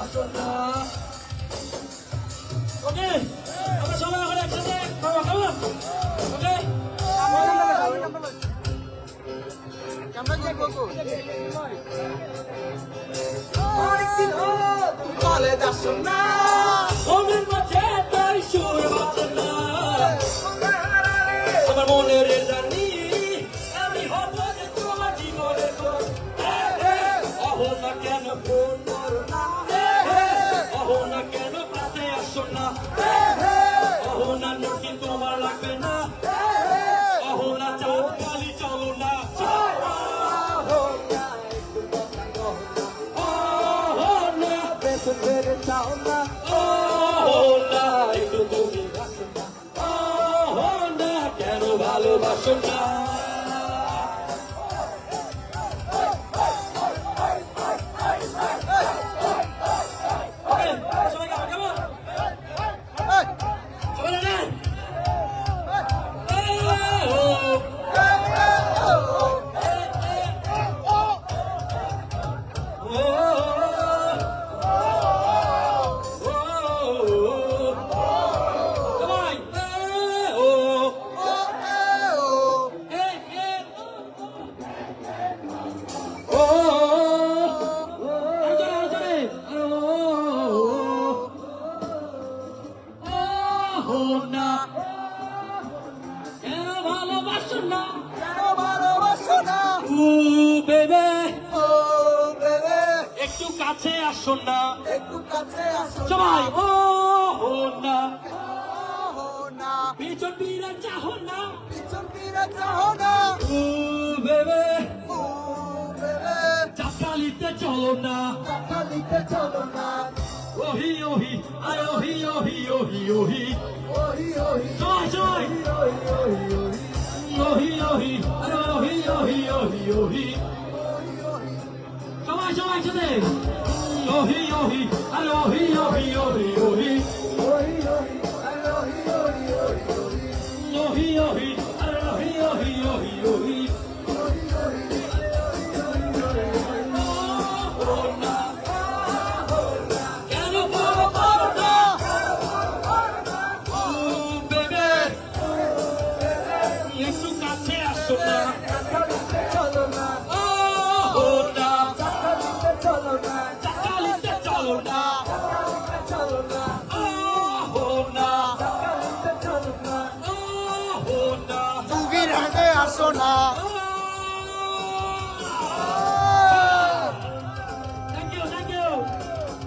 ভালোবাসনা। ওকে, আমরা সবাই এখন একসাথে খাওয়া খাবো। ওকে, অনেকদিন হলো তুমি কলেজ আসো না, মনের মাঝে তাই সুর বাজে না। আমার মনের জানি আমি হব যে তোমার জীবনের কোন। অহো না কেন ফোন করো না, অহো না কেন কাছে আসো না, অহো না নোটি তোমার লাগবে না, অহো না চাও খালি চলো না, অহো না বেশ বেড়ে চাও না, অহো না একটু তুমি বাসো না, অহো না কেন ভালোবাসো না। ওকে, সবাই খাবো খাবো। সবাই রেডি? ভালোবাসো না, কেন ভালোবাসো না, বেবে ও বেবে একটু কাছে আসো না একটু কাছে আসো না, সবাই, ও না ও না পিছন ফিরে চাহো না, পিছন ফিরে চাও না, বেবে ও বেবে চাকালিতে চলো না, টাকা দিতে চলো না, ওহি ওহি আয় ওহি ওহি ওহি ওহি ওহি ওহি সবাই সবাই ওহি ওহি ওহি ওহি ওহি আয় ওহি ওহি ওহি ওহি সবাই সবাই সাথে ওহি ওহি আয় ওহি ওহি ওহি ওহি ওহি ওহি আরে ওহি ওহি ওহি ওহি ওহি আয় ওহি ওহি ওহি ওহি কেন বলো বলো না, বেবে একটু কাছে আসো না, টাকা দিতে চলো না, ও না টাকা দিতে চলো না, চাকালিতে চলো না, চলো না, ও না টাকা দিতে চলো না, ও না তুমি রাগে আসো না,